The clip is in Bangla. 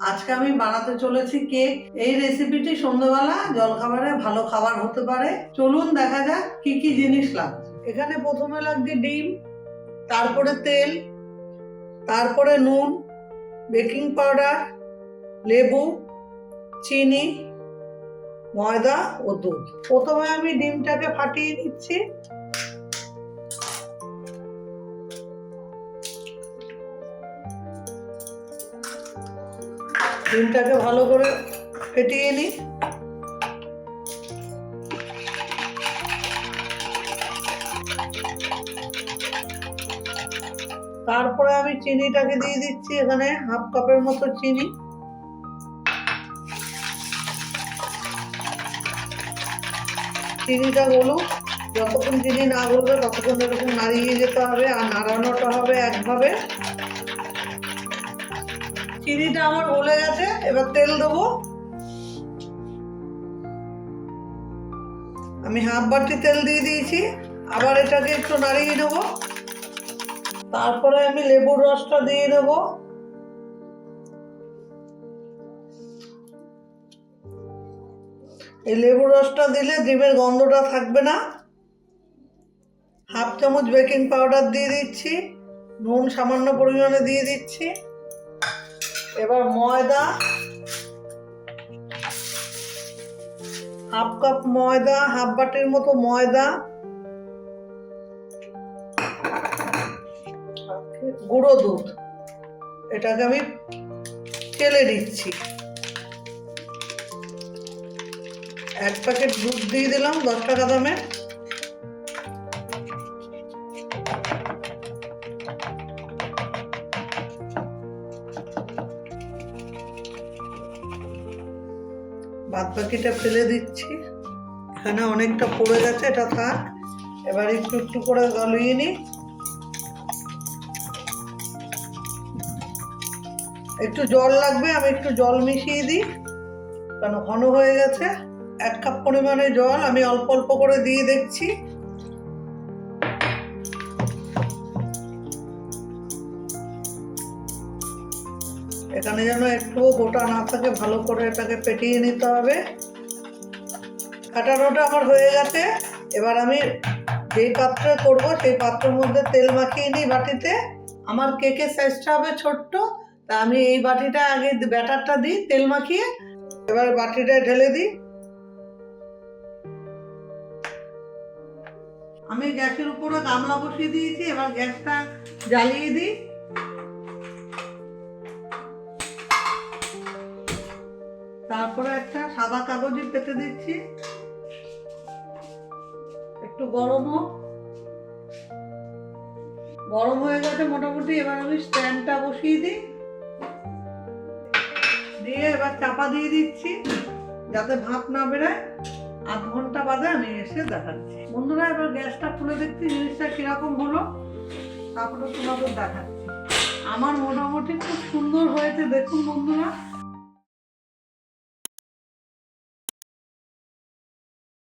আজকে আমি বানাতে চলেছি কেক। এই রেসিপিটি সন্ধ্যাবেলা জলখাবারে ভালো খাবার হতে পারে। চলুন দেখা যাক কি কি জিনিস লাগছে। এখানে প্রথমে লাগছে ডিম, তারপরে তেল, তারপরে নুন, বেকিং পাউডার, লেবু, চিনি, ময়দা ও দুধ। প্রথমে আমি ডিমটাকে ফাটিয়ে নিচ্ছি। ডিমটাকে ভালো করে ফেটিয়ে নিই। তারপরে আমি চিনিটাকে দিয়ে দিচ্ছি, এখানে হাফ কাপের মতো চিনি। চিনিটা গলুক, যতক্ষণ চিনি না গলবে ততক্ষণ এরকম নাড়িয়ে যেতে হবে, আর নাড়ানোটা হবে একভাবে। চিনিটা আমার গলে গেছে, এবার তেল দেবো। আমি হাফ বাটি তেল দিয়ে দিয়েছি, আবার এটাকে একটু নাড়িয়ে নেবো। তারপরে আমি লেবুর রসটা দিয়ে দেব। এই লেবুর রসটা দিলে ডিমের গন্ধটা থাকবে না। হাফ চামচ বেকিং পাউডার দিয়ে দিচ্ছি, নুন সামান্য পরিমাণে দিয়ে দিচ্ছি। এবার ময়দা, হাফ কাপ ময়দা, হাফ বাটির মতো ময়দা, গুঁড়ো দুধ, এটাকে আমি চেলে দিচ্ছি। এক প্যাকেট দুধ দিয়ে দিলাম 10 টাকা দামে। বাদ বাকিটা ফেলে দিচ্ছি, এখানে অনেকটা পড়ে গেছে, এটা থাক। এবার একটু একটু করে গলিয়ে নিই। একটু জল লাগবে, আমি একটু জল মিশিয়ে দিই, কারণ ঘন হয়ে গেছে। 1 কাপ পরিমাণে জল আমি অল্প অল্প করে দিয়ে দেখছি। এখানে যেন একটুও গোটা না থাকে, ভালো করে এটাকে ফেটিয়ে নিতে হবে। ফাটানোটা আমার হয়ে গেছে। এবার আমি যেই পাত্রে করব সেই পাত্রের মধ্যে তেল মাখিয়ে নিই বাটিতে। আমার কেকের সাইজটা হবে ছোট্ট, তা আমি এই বাটিটা আগে ব্যাটারটা দিই তেল মাখিয়ে। এবার বাটিটা ঢেলে দিই। আমি গ্যাসের উপরে গামলা বসিয়ে দিয়েছি, এবার গ্যাসটা জ্বালিয়ে দিই। তারপরে একটা সাদা কাগজে পেতে দিচ্ছি, একটু গরম হোক। গরম হয়ে গেছে মোটামুটি। এবার আমি স্ট্যান্ডটা বসিয়ে দিই, দিয়ে এবার চাপা দিয়ে দিচ্ছি যাতে ভাপ না বেরোয়। 8 ঘন্টা বাদে আমি এসে দেখাচ্ছি। বন্ধুরা, এবার গ্যাসটা খুলে দেখছি জিনিসটা কিরকম হলো, তারপরে তোমাদের দেখাচ্ছি। আমার মোটামুটি খুব সুন্দর হয়েছে, দেখুন বন্ধুরা।